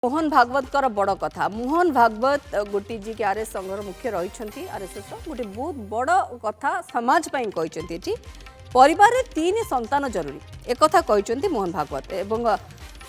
मोहन भागवत बड़ कथा मोहन भागवत गोटी जी के आरएस संघर मुख्य रही आरएसएस गोटे बहुत बड़ कथा समाज कहते परिवार में 3 संतान जरूरी एक कहते मोहन भागवत एवं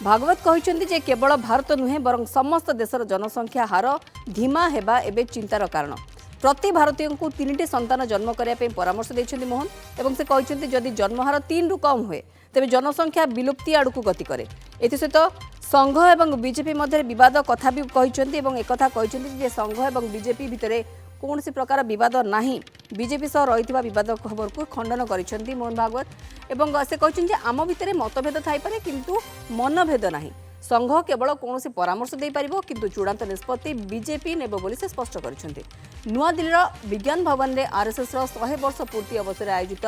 भागवत कहते केवल भारत नुहे बर समस्त देशर जनसंख्या हार धीमा हेबा एबे चिंतार कारण प्रति भारतीय को 3टी संतान जन्म करने परामर्श देते मोहन एवं से कहते जदि जन्महार 3 रु कम हुए तेज जनसंख्या विलुप्ति आड़ को गति करे एसत संघ एवं बीजेपी मध्य विवाद कथा भी कहते एक कहते संघ एवं बीजेपी भितर कौन सी प्रकार विवाद नहीं बीजेपी सह रही विवाद खबर को खंडन कर मोहन भागवत एवं से कहते आम भितर मतभेद थाईपे किंतु मनभेद नहीं संघ केवल कौन सी परामर्श दे पारिबो किंतु चूड़ांत निष्पत्ति बीजेपी नेब बोली से स्पष्ट कर नुआदिल्लीर विज्ञान भवन में आरएसएस 100 वर्ष पूर्ति अवसर आयोजित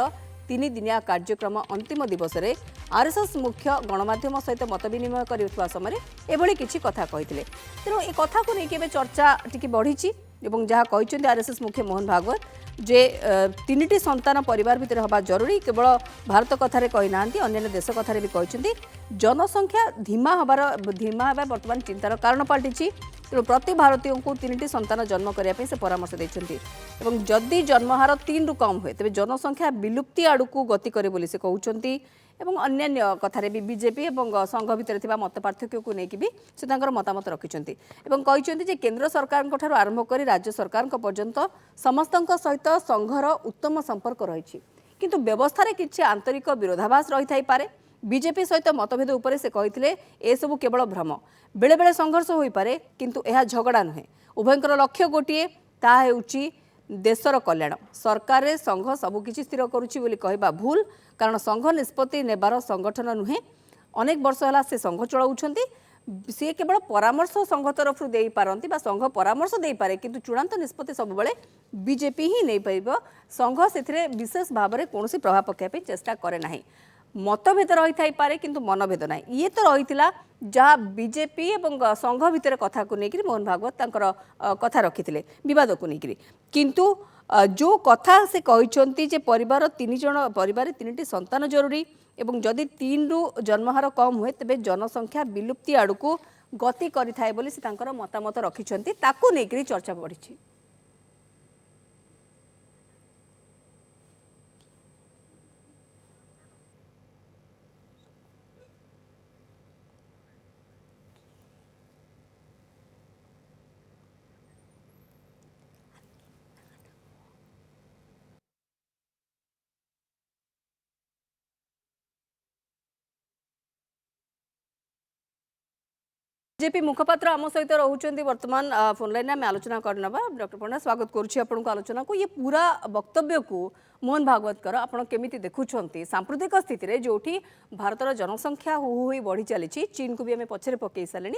3 दिनिया कार्यक्रम अंतिम दिवस में आरएसएस मुख्य गणमाध्यम सहित मत विनिमय कर समय एभली किछि कथा कहिथिले तेणु ए कथा को लेकिन चर्चा टिके बढ़ी जहाँ कहते आरएसएस मुख्य मोहन भागवत जे 3टी संतान परिवार भितर हवा जरूरी केवल भारत कथार कहीना अन्य देश कथार भी कहते जनसंख्या धीमा हवा बर्तमान चिंतार कारण पलटि तेणु प्रति भारतीय को 3टी संतान जन्म करने से परामर्श देते जदि जन्महार 3 रु कम हुए तेज जनसंख्या विलुप्ति आड़ को गति करे बोली से कहते अन्य कथार भी बीजेपी और संघ भितर मत पार्थक्य को लेकिन भी से मतामत रखिंट कहते केंद्र सरकार आरंभ कर राज्य सरकार पर्यंत समस्त सहित संघर उत्तम संपर्क रही किंतु व्यवस्था किसी आंतरिक विरोधाभास रही थाई पारे बीजेपी सहित मतभेद उपरे से कहते एसबू केवल भ्रम बेले बेले संघर्ष हो पारे किंतु यह झगड़ा नुहे उभयंकर लक्ष्य गोटे ताऊँच देशर कल्याण सरकार संघ सबकिछि स्थिर करुछि बोली कहबा भूल कारण संघ निष्पत्ति नेबार संगठन नुहे अनेक वर्ष है से संघ चलाउछंती सी केवल परामर्श संघ तरफ दे पारंती बा संघ परामर्श दे पारे किंतु चूड़ांत निष्पत्ति सब बेले बीजेपी ही नहीं पाइबो संघ से विशेष भाव में कौन प्रभाव पकाइबा चेष्टा करे नाही मतभेद रही थाई पारे किंतु मनभेद ना ये तो रही जहाँ बीजेपी और संघ भितर कथा को लेकर मोहन भागवत तांकर कथा रखिथिले विवाद को लेकर किंतु जो कथा से कहते जे परिवार 3टी संतान जरूरी एवं जदि 3 रु जन्महार कम हुए तेबे जनसंख्या विलुप्ति आड़ को गति करिथाए बोली से तांकर मतामत रखिछंती ताकू लेकर चर्चा बढ़ी। बीजेपी मुखपात्र आम सहित रोचे वर्तमान फोन लाइन में आलोचना करना डॉक्टर पंडा स्वागत करुँ आलोचना को ये पूरा वक्तव्य को मोहन भागवत आपड़ केमी देखुं सांप्रतिक स्थित में जो भारतर जनसंख्या हु हु बढ़ी चली चीन को भी आम पछरे पकई सारे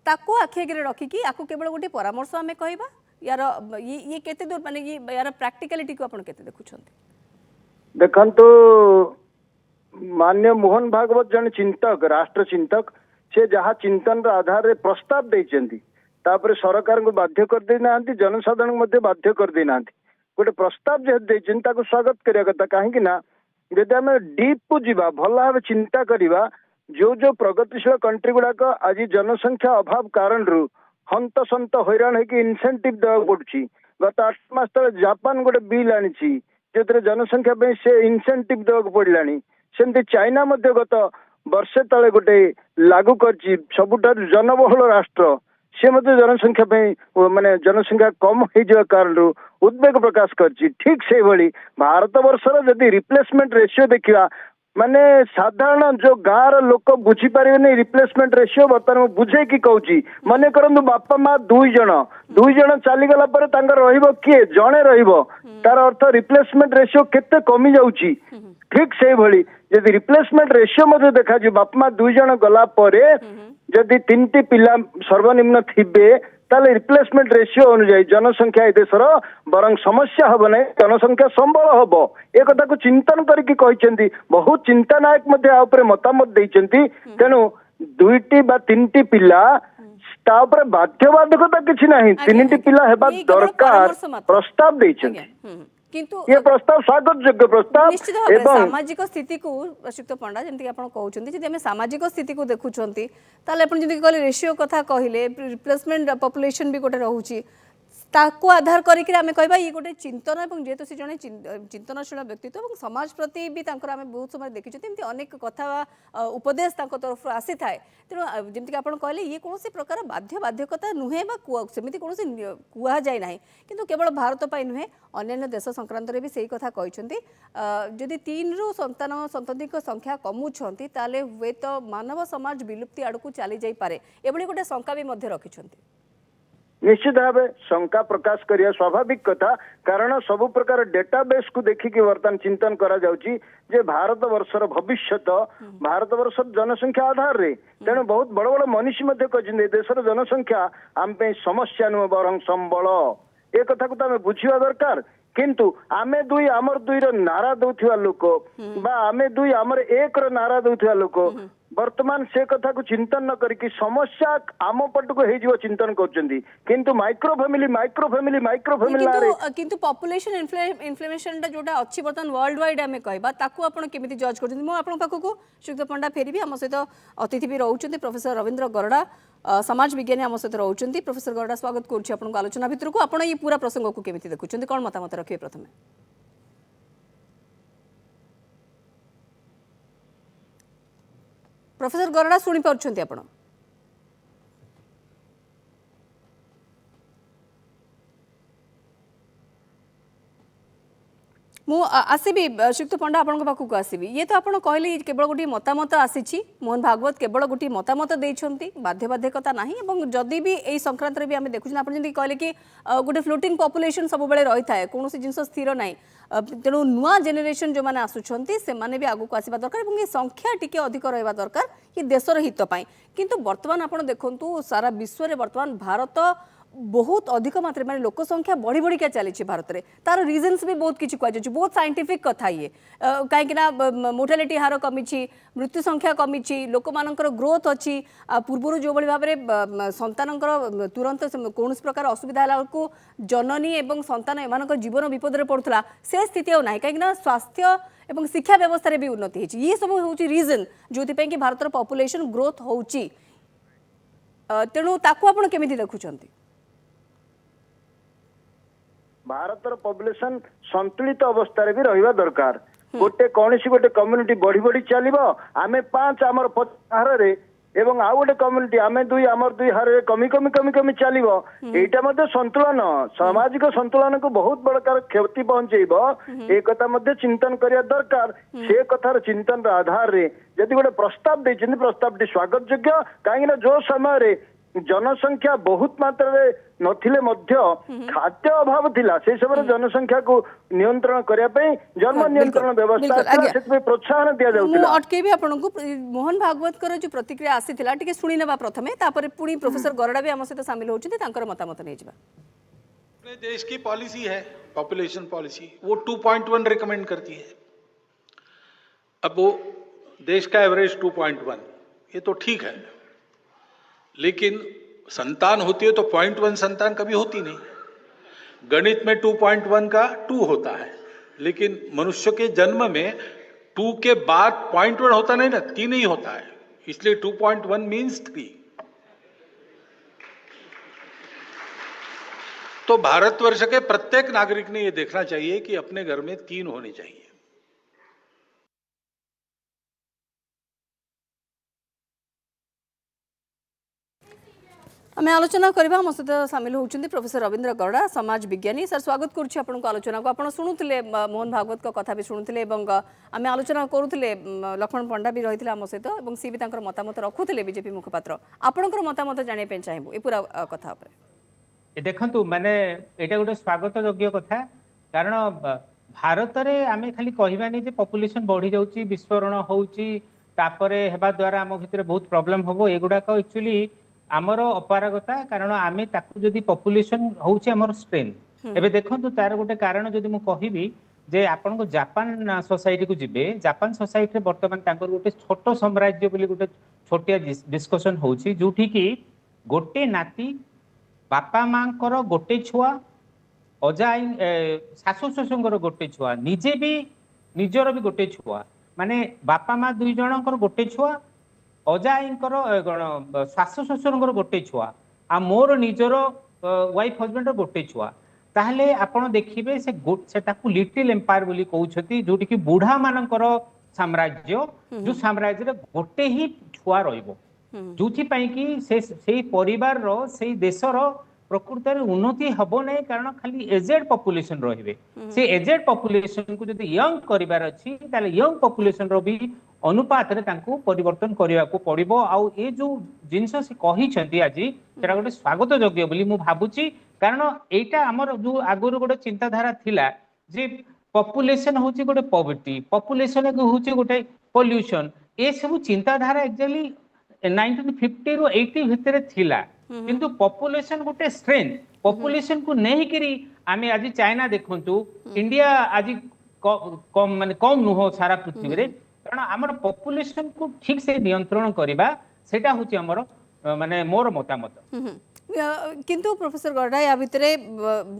ताकू आखि आगे रखिकी आपको केवल गोटे परामर्श आम कहवा यार ये केते दूर माने ये यार प्रैक्टिकलिटी को आपन केते देखुं देखंतु मान्य मोहन भागवत जन चिंतक राष्ट्र चिंतक से जहाँ चिंतन आधार रे प्रस्ताव देइचंती तापर सरकार को बाध्य कर देना जनसाधारण मध्य बाध्य कर देना गोटे प्रस्ताव जेहेतु देइचंती ताको स्वागत करिया कथा काहेकि ना जदि आम डीप को जीवा भल भाव चिंता करिवा जो जो प्रगतिशील कंट्री गुड़ाक आज जनसंख्या अभाव कारण रु हंत सत हैरान होगी इनसेंटिव देवा पड़ुछि गत 8 मास तले जापान गोटे बिल आनी जो जनसंख्या पे से इनसेंटिव देवा पड़लानी सेमती चाइना मध्य गत वर्षे तले गोटे लागू करछि सबुठार जनबहुल राष्ट्र से मध्य जनसंख्या पे माने जनसंख्या कम हो कारण उद्वेग प्रकाश करछि ठीक से भली भारत वर्षर जदि रिप्लेसमेंट रेशियो देखिवा माने साधारण जो गाँव लोक बुझी पारे रिप्लेसमेंट रेशियो बर्तमान बुझे कि कहूँ मन करंतु बापा माँ 2 जन चलीगला रहिबो किए जड़े रहिबो तार अर्थ रिप्लेसमेंट रेशियो केते कमी जाउची ठीक से भली जदि रिप्लेसमेंट रेशियो मध्य देखा बापा माँ 2 जन गला परे जदि 3टी पिला सर्वनिम्न थिबे ताले रिप्लेसमेंट रेशियो अनुसार जनसंख्या देशर बरं समस्या हम ना जनसंख्या संबल हम एक कथा को चिंतन करके कहते बहुत चिंतानायक मतामत देइचंती तेणु 2टी बा 3टी पिला तापर बाध्यबाधकता किछि नाही 3टी पिला हेबा दरकार प्रस्ताव देइचंती किंतु ये प्रस्ताव स्वागत योग्य प्रस्ताव निश्चित भाव एवं सामाजिक स्थिति को श्रीयुक्त पंडा जमी आप कहते जब सामाजिक स्थिति को देखुं ताले जमी कहले रेशियो कथा कहले रिप्लेसमेंट पॉपुलेशन भी गोटे रोचे ताको आधार करके आम कह ये गोटे चिंतन और जेहेतु से जड़े चिंतनशील व्यक्तित्व और समाज प्रति भी आम बहुत समय देखी एमती अनेक कथा उपदेश तरफ आसी थाए तेणु जमीक आप कहले ये कौन प्रकार बाध्यकता नुहे सेमती कौन कह जाए ना कि केवल भारत पर नुहे अन्य देश संक्रांत भी सही कथा कहते जदि 3 रु संतति संख्या कमुंट ताले हुए तो मानव समाज विलुप्ति आड़ को चली जापे एभली गोटे शंका भी रखिंट निश्चित भाव शंका प्रकाश करिया स्वाभाविक कथा कारण सबु प्रकार डेटाबेस को देखिकी वर्तमान चिंतन करा जाउची जे भारत वर्षर भविष्यत भारत वर्षर जनसंख्या आधार रे तेणु बहुत बड़ बड़ मनीषी मध्य कहते देशर जनसंख्या आम पे समस्या नुह बरं संबल ए कथा को आम बुझा दरकार किंतु आमे दुई आमर दुई रो नारा दउथिया लोक बा आमे दुई आमर एक रो नारा दउथिया लोक वर्तमान से कथा को चिंतन न करके समस्या आम पट को हो चिंतन करछंती किंतु माइक्रो फैमिली किंतु पॉपुलेशन इन्फ्लेमेशन जोटा अच्छी बर्तमान वर्ल्ड वाइड आम कहबा ताकू आपण केमिति जज करछंती मो आपण पाखको श्रीयुक्त पंडा फेरबी आम सहित अतिथि भी रहउछंती प्रोफेसर रविंद्र गरडा समाज विज्ञानी आम सहित रहउछंती प्रोफेसर गरडा स्वागत करूछि आपण आलोचना भितर को आपण ये पूरा प्रसंग को केमिति देखुछंती कोन मतामत रखिए प्रथमे प्रोफेसर गरडा शुणी पार्छंती आपण मु आसबि श्रीयुक्त पंडा आपण पाखक आसबि ये तो आपण कहले केवल गोटे मतामत आसी मोहन भागवत केवल गोटे मतामत देइछंती बाध्यबाध्यकता नाही एवं जदि भी एई संक्रांत रे भी आमे देखुछन आपण जंती कहले कि गोटे फ्लोटिंग पॉपुलेशन सब बेले रही थाए कोनोसी जिंस स्थिर नाही तेणु नुआ जेनेरेशन जो माने आसुछंती से माने भी आगु को आसीबा दरकार एवं ये संख्या टिके अधिक रहबा दरकार ये देशर हित पाई किंतु वर्तमान आपण देखंतु सारा विश्व रे वर्तमान भारत बहुत अधिक मात्रा माने लोक संख्या बढ़ी बढ़ी क्या चली भारत में तार रिजन्स भी बहुत किसी कहुच्छे बहुत साइंटिफिक कथा ये कहीं मोर्टालिटी हार कमी मृत्यु संख्या कमी लोक मानकर ग्रोथ अच्छी पूर्वर जो भाव में संतान तुरंत कौन प्रकार असुविधा है जननी एवं संतान एम जीवन विपद में पड़ूला से स्थिति ना कहीं स्वास्थ्य एवं शिक्षा व्यवस्था भी उन्नति होती ये सब हूँ रिजन जो कि भारत पॉपुलेशन ग्रोथ हो तेणु ताकू आपण केमिति देखुछंती भारतर पॉपुलेशन संतुलित अवस्था रे भी रहिबा दरकार गोटे कौनसी गोटे कम्युनिटी बढ़ी बढ़ी चलिबो आमे 5 आमर हार रे एवं आ गोटे कम्युनिटी आमे 2 आमर 2 हार रे कमी कमी कमी कमी चलिबो एटा मध्ये संतुलन सामाजिक संतुलन को बहुत बड़कार क्षति पहुंचेबो ए कथा मध्ये चिंतन करिया दरकार से कथार चिंतन रे आधार रे यदि गोटे प्रस्ताव देछन प्रस्ताव स्वागत योग्य काहे ना जो समय रे जनसंख्या बहुत मात्रा रे नथिले मध्य खाद्य अभाव थिला से समय जनसंख्या को नियंत्रण करिया पे जन्म नियंत्रण व्यवस्था से प्रोत्साहन दिया जाउतिला अटकेबी आपन को मोहन भागवत कर जो प्रतिक्रिया आसीथिला टिके सुनी नेबा प्रथमे तापर पुणी प्रोफेसर गरडा भी हम सहित शामिल होउछथि तांकर मतामत नै जिबा अपने देश की पॉलिसी है पॉपुलेशन पॉलिसी वो 2.1 रिकमेंड करती है अब वो देश का एवरेज 2.1 ये तो ठीक है लेकिन संतान होती है तो 0.1 संतान कभी होती नहीं गणित में 2.1 का 2 होता है लेकिन मनुष्य के जन्म में 2 के बाद 0.1 होता नहीं ना 3 ही होता है इसलिए 2.1 मीन्स 3 तो भारतवर्ष के प्रत्येक नागरिक ने यह देखना चाहिए कि अपने घर में 3 होने चाहिए आम आलोचना करवा हम सहित सामिल होती प्रोफेसर रविंद्र गरडा समाज विज्ञानी सर स्वागत करुच्ची आपन आलोचना को आप शुणुले मोहन भागवत कथा भी शुणुले आम आलोचना करुले लक्ष्मण पंडा भी रही आम सहित सी भी मतामत रखुले बीजेपी मुखपात्र आपणकर मतामत जानापी चाहबू ये पूरा कथा देखु माने एटा गोटे स्वागत योग्य कथा कारण भारत में आम खाली कहबानी जे पॉपुलेशन बढ़ी जाऊँगी विस्फोरण होउची तापरे हेबा द्वारा आम भितर बहुत प्रॉब्लम हम एगुड़ाक एक्चुअली आमर अपारगता कारण आम जदि पॉपुलेशन होउची आमर स्ट्रेंथ एबे देखंतु तार गोटे कारण जदि मु कहिबी जे आपन को जापान सोसाइटी को जिबे जापान सोसाइटी रे वर्तमान तांकर गोटे छोट साम्राज्य बोली गोटे छोटिया डिस्कशन होउची जोठी कि गोटे नाती बापा मांकर गोटे छुआ अजा शाशु शशुर गोटे छुआ निजे भी निजर भी गोटे छुआ माने बापा माँ दुई जनकर गोटे छुआ अजा आईकर शाशु शशुर गोटे छुआ आ मोर निजर वाइफ हजबैंड गोटे छुआ ताहले आपण देखिबे से लिटिल एम्पायर बोली कहउछती जोटी कि बुढ़ा मानकर साम्राज्य जो साम्राज्य रे गोटे ही छुआ रहिबो जोथि पई कि से परिवार रो से देशर प्रकृत उन्नति हबो नै कारण खाली एजेड पॉपुलेशन रहिबे से एजेड पॉपुलेशन को जदि यंग करिवार अछि ताले यंग पॉपुलेशन रो भी अनुपात रे तांको परिवर्तन करिया को पड़िबो आउ ए जो जिंस से कहि छथि आजि सेटा गोटे स्वागत योग्य बोली मु भाबुची कारण एटा हमर जो आगुर गोटे चिंताधारा थिला जे पॉपुलेशन होची गोटे पॉवर्टी पॉपुलेशन होची गोटे पोल्यूशन ए सब चिंताधारा एक्चुअली 1950 रो 80 भितर थिला किंतु पॉपुलेशन गोटे स्ट्रेंथ पॉपुलेशन को नहीं करी आमे आज चाइना देखंतु इंडिया आज कम माने कम नुह सारा पृथ्वी रे कारण हमर पॉपुलेशन को ठीक से नियंत्रण करबा सेटा होची हमर माने मोर मतामत किंतु प्रोफेसर गरडा या भितरे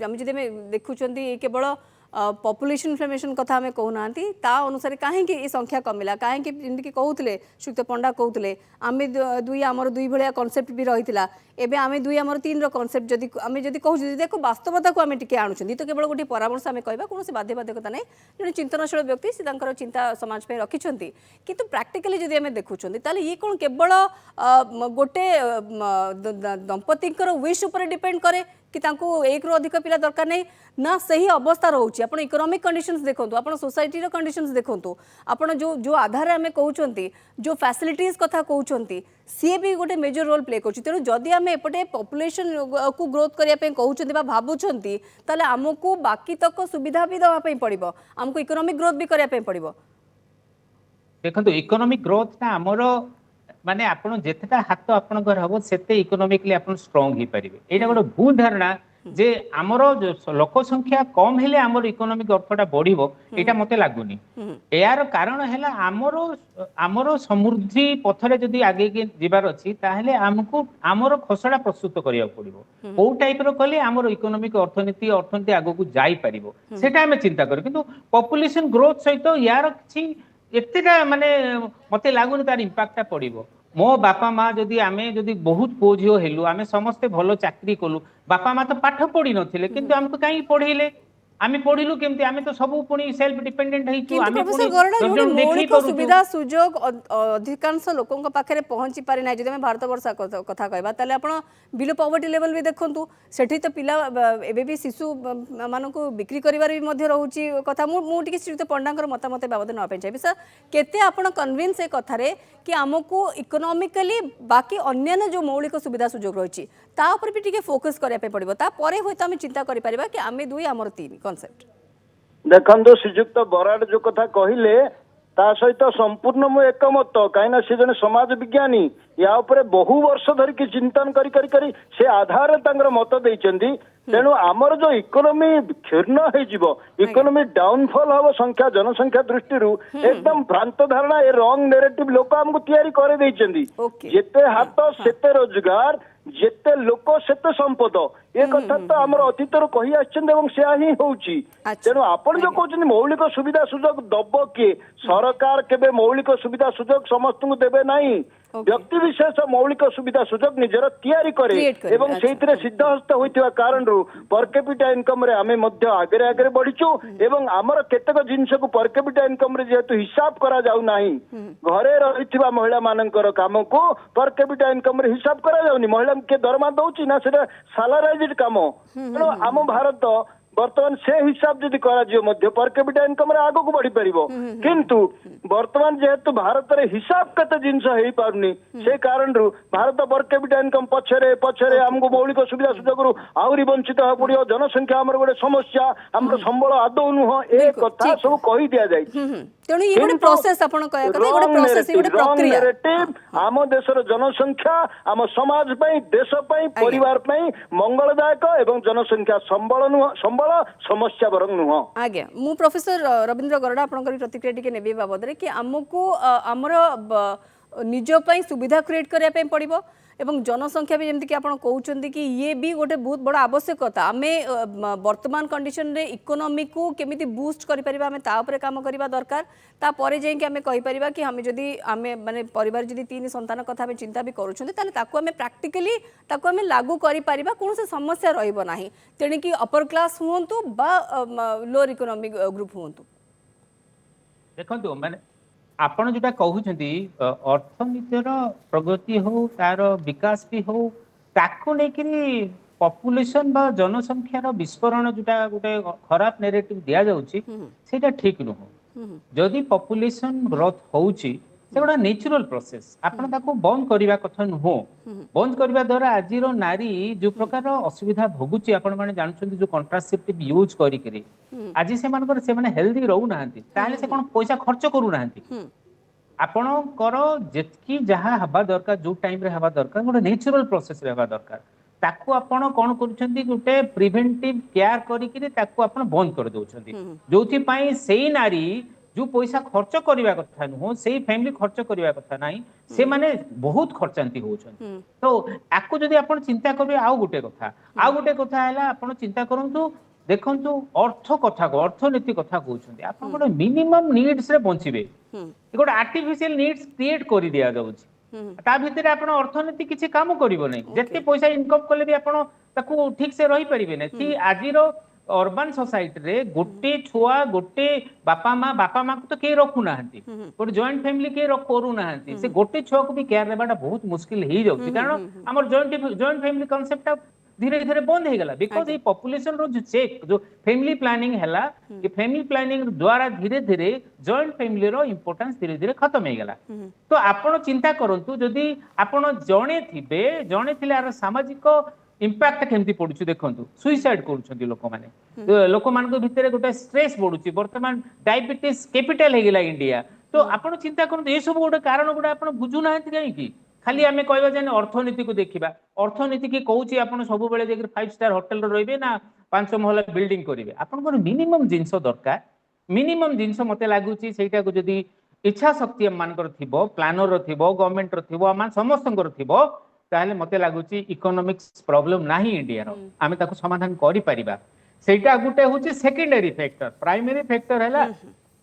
हम जदि देखुचंती केवल पॉपुलेशन इन्फ्लेमेशन कथा आम कहूना ता अनुसार कहीं संख्या कमिला कहीं जमीक कहते श्रीयुक्त पंडा कहते आम दुई आमर दुई भाया कनसेप्ट भी रही है एवं आम दुई आमर तीन कनसेप्ट जदि आम जब कहूँ देखो वास्तवता को आम टे आणुं तो केवल गोटे परामर्श आम कह कौन बाध्यबाधकता नहीं जन चिंतनशील व्यक्ति से चिंता समाज में रखिंट किंतु प्राक्टिकली जदि आम देखुं ये कौन केवल गोटे दंपति विश उपर डिपेंड करे कि एक रू अधिक पिला दरकार नहीं ना सही अवस्था रोचे आप इकोनॉमिक कंडीशंस देखो आप सोसाइटी कंडीशंस देखो आप जो जो आधार आम कहते जो फैसिलिटीज कथा कहते सी भी गोटे मेजर रोल प्ले कर तेणु जदि आम एपटे पॉपुलेशन को ग्रोथ करने कहते भावुंट ताले आमको बाकी तक सुविधा भी देवाई पड़ो आमको इकोनॉमिक ग्रोथ भी करने पड़ो देखो इकोनॉमिक ग्रोथ ना आमर माने आपण जेतेटा हाथ आपण घर हबो सेते इकोनॉमिकली आपण स्ट्रांग ही परिबे एटा गोटे भूल धारणा जे आमर लोक संख्या कम हेले आमर इकोनॉमिक अर्थटा बढ़िबो एटा मते लागुनी यार कारण हैला आमर समृद्धि पथरे जदि आगे के जिबार अछि ताहले हमकु आमर खसडा प्रस्तुत करिया पड़िबो ओ टाइप रो कले आमर इकोनॉमिक अर्थनीति आगो को जाई परिबो सेटा हमें चिंता कर किंतु पॉपुलेशन ग्रोथ सहित यार किछि एतेटा माने मते लागुनी तार इंपैक्टटा पड़िबो मो बापा माँ जदि आमे जदि बहुत पुओ झियो हेलु आमे समस्ते भलो चाकरी कलु बापा माँ तो पाठ पढ़ी नथिले किंतु हमको काई पढ़ेले आमे पढ़िलु केमती आमे तो सब पुणी सेल्फ डिपेंडेंट हेतु आमे पुणी मौलिक सुविधा सुजोग अधिकांश लोकन पाखे पहुंची पारि ना जदि हम भारत वर्ष कथा कहबा ताले आपण बिलो पॉवर्टी लेवल भी देखंतु सेठी तो पिला एबे भी शिशु मानको बिक्री करिवार भी मध्य रहउची कथा मु टिके श्रीयुक्त पंडांकर मतामत बाबद न पे चाहिए सर केते आपण कन्विंस ए कथारे कि आमको इकोनॉमिकली बाकी अन्य जो मौलिक सुविधा सुजोग रही ता ऊपर भी टिके फोकस करने पड़ो तापर हुए आम चिंता करें कि आम दुई आमर तीन कनसेप्ट देखो श्रीजुक्त बराड़ जो कथा कहले ता सहित संपूर्ण मु एकमत कहीं से जन समाज विज्ञानी या उपरे बहु वर्ष धरिकी चिंतन करी से आधार मत देइचंदी तेणु आमर जो इकोनॉमी क्षीर्ण हो इकोनॉमी डाउनफॉल हम संख्या जनसंख्या दृष्टि एकदम भ्रांत धारणा ए रॉन्ग नेरेटिव लोक हमको तैयारी करे देइचंदी जेते हाथ सेते रोजगार जेते लोक सेते संपद ये कथा तो आमर अतीतर कही आछिया ही होउची तेणु आपण जो कहते मौलिक सुविधा सुजोग दब किए सरकार केबे मौलिक सुविधा सुजोग समस्त को देबे नहीं व्यक्ति विशेष मौलिक सुविधा सुजोग निजर तैयारी करे एवं सेइतरे सिद्धहस्त होइतिबा कारण पर कैपिटा इनकम रे आमे मध्य आगे आगे बढ़ीचु एवं आमर केतेक जिनस को पर कैपिटा इनकम रे जेतु हिसाब करा जाउ नाही घरे रहिथिबा महिला मानकर काम को पर कैपिटा इनकम रे हिसाब करा जाउनी महिला के दरमा दउची ना सेटा सैलराइज्ड काम तेणु आम भारत बर्तमान से हिसाब जदि करा पर कैपिटा इनकम रे आगो को बढ़ी परिबो किंतु बर्तमान जेहेतु भारत रे हिसाब कते जिंस हेई पारुनी से कारण भारत पर कैपिटा इनकम पछरे हमको मौलिक सुविधा सुजोग रु आउरी वंचित हो पड़ियो जनसंख्या हमर गोटे समस्या हमर संबल आदौ नुह ए कथा सब कहि दिया जाय तेणु ये गोटे प्रोसेस आपण कहया कथा गोटे प्रोसेस ये गोटे प्रक्रिया आम देशर जनसंख्या आम समाज पई देश पई परिवार पई मंगलदायक एवं जनसंख्या संबल समस्या बरंग नुह आज्ञा मु प्रोफेसर रविंद्र गरडा आपन प्रतिक्रिया टिके नेबे बाबद रे कि हमको हमर निज ପାଇଁ सुविधा क्रिएट करने ପାଇଁ पड़िबो एवं जनसंख्या भी जमती कि आपण कहउछंती कि ये भी गोटे बहुत बड़ा आवश्यकता आमे वर्तमान कंडीशन रे इकोनॉमी को केमिति बूस्ट करि परिबा आमे ता ऊपर काम करिबा दरकार ता परे जाई कि आमे कहि परिबा कि हमें जदी आमे माने परिवार जदी 3 संतान कथा आमे चिंता भी करूछंती ताले ताको आमे प्रैक्टिकली ताको आमे लागू करि परिबा कोन से समस्या रहइबो नाही तेणी कि अपर क्लास हुंतु बा लोअर इकोनॉमिक ग्रुप हुंतु देखो मैंने आपण जोटा कहउछंती अर्थनीतिर प्रगति हो तार विकास भी हो ताको लेकिन पॉपुलेशन बा जनसंख्यार विस्फोरण जोटा गोटे खराब नेरेटिव दिया जाउची सेटा ठीक नुह जदि पॉपुलेशन ग्रोथ होउची से गोटा नेचुरल प्रोसेस आपण ताको बंद करबा कथा नुह बंद करबा द्वारा आजिरो नारी जो प्रकार असुविधा भोगुची आपण माने जानछंती जो कॉन्ट्रासेप्टिव यूज करी करी आज से मानकर से माने हेल्दी रहू नाहंती ताले से कोन पैसा खर्च करू नाहंती आपणकर जेतकी जहाँ हवा दरकार जो टाइम रे हवा दरकार गोटे नेचुरल प्रोसेस रे हवा दरकार ताको आपण कोन करूछंती गोटे प्रिवेंटिव केयर करी कि ताको आपण बंद कर दोछंती जोथि पई सेही नारी जो पैसा खर्च करबा कथा नुह से फैमिली खर्च करबा कथा नाही से माने बहुत खर्चांती होछन तो आको जदी आपण चिंता करबे आ गोटे कथा हैला आपण चिंता करंतु देखंतु अर्थ कथा को अर्थनीति कथा कहउछंती आपण गोटे मिनिमम नीड्स रे बंचिबे गोटे आर्टिफिशियल नीड्स क्रिएट करि दिया जाउची ता भितर आपण अर्थनीति किछि काम करिवो नै जत्ते पैसा इनकम करले भी आपण ताकू ठीक से रही परिबे नै ती आजिरो अर्बन सोसाइटी रे गोटे छुआ गोटे बापा माँ को तो के रखु नाहंती गोटे जॉइंट फैमिली के करू नाहंती से गोटे छुआ को भी केयर लेबाटा बहुत मुश्किल ही जाउची कारण हमर जॉइंट फैमिली कांसेप्ट धीरे धीरे बंद हो गला बिकॉज ये पॉपुलेशन रो जो चेक जो फैमिली प्लानिंग हैला ये फैमिली प्लानिंग द्वारा धीरे धीरे जॉइंट फैमिली रो इंपोर्टेंस धीरे धीरे खत्म हो गला तो आपण चिंता करंतु जदी आपण जणे थिले आर सामाजिक इंपैक्ट केमती पडुची देखंतु सुइसाइड करूछंती लोक मान भितर गोटे स्ट्रेस बढ़ुची वर्तमान डायबिटीज कैपिटल हो गला इंडिया तो आपण चिंता करंतु ए सब गोटे कारण गोटे आपण बुझु नाहंती काई खाली आमे कहबा जे अर्थनीति को देखिबा अर्थनीति की कहूची आपण सब बेले जे 5 स्टार होटल रे रहबे ना 5 महला बिल्डिंग करिवे आपण को मिनिमम जिंस दरकार मिनिमम जिंस मते लागुची सेटा को जदी इच्छा शक्ति मानकर थिबो प्लानर रो थिबो गवर्नमेंट रो थिबो मान समस्तंकर थिबो ताहले मते लागुची इकोनॉमिक्स प्रॉब्लम नाही इंडिया रो आमे ताको समाधान करि परिबा सेटा गुटे होची सेकेंडरी फैक्टर प्राइमरी फैक्टर हैला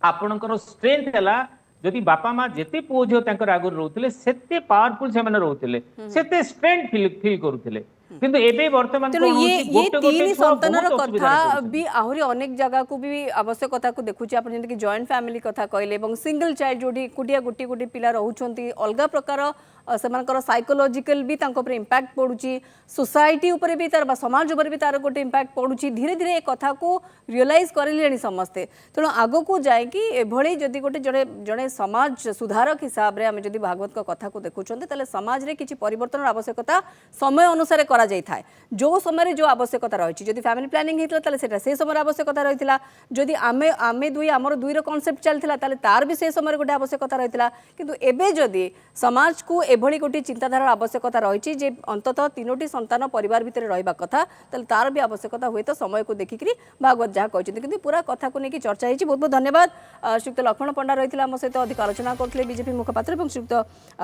आपणकर स्ट्रेंथ हैला जदि बापा माँ जेते पुओ झियो तांकर आगुर रहउथिले सेते पावरफुल से माने रहउथिले सेते स्ट्रेंथ फील करूथिले किंतु एबे वर्तमान तेणु ये तीन संतानर कथा भी आहरी अनेक जगह को भी आवश्यकता को देखुची आपण जेंति कि जॉइंट फैमिली कथा कहले एवं सिंगल चाइल्ड जोडी कुटिया गुटी गुटी पिला रहउछंती अलगा प्रकार सेमानकर साइकोलॉजिकल भी तांको पर इंपैक्ट पडुची सोसाइटी ऊपर भी तार समाज ऊपर भी तार गोटे इंपैक्ट पडुची धीरे धीरे ए कथा को रियलाइज करलेनी समस्ते तेणु आगो को जाए कि एभली जदि गोटे जड़े जड़े समाज सुधारक हिसाब रे आमे जदि भागवत का कथा को देखुछंती तले समाज रे किछि परिवर्तन आवश्यकता समय अनुसार करा जाय थाए जो समय जो आवश्यकता रही जदि फैमिली प्लानिंग होता ताले सेटा से समय आवश्यकता रही जदि आमे आमे दुई आमर दुई रो कांसेप्ट चलथिला ताले तार भी से समय गोटे आवश्यकता रही किंतु एबे जदि समाज को एभली गोटे चिंताधारा आवश्यकता रही जे अंततः 3टी संतान परिवार भितर रहिबा कथा ताले तार भी आवश्यकता हुए तो समय को देखिकरी भागवत जहाँ कहते किंतु पूरा कथा को लेकिन चर्चा होती बहुत बहुत धन्यवाद श्रीयुक्त लक्ष्मण पंडा रही आम सहित अधिक आलोचना करते बीजेपी मुखपात्र और श्रीयुक्त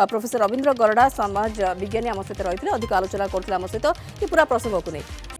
प्रोफेसर रवींद्र गरडा समाज विज्ञानी आम सहित रही अधिक आलोचना करते आम सहित कि पूरा प्रसंग को नहीं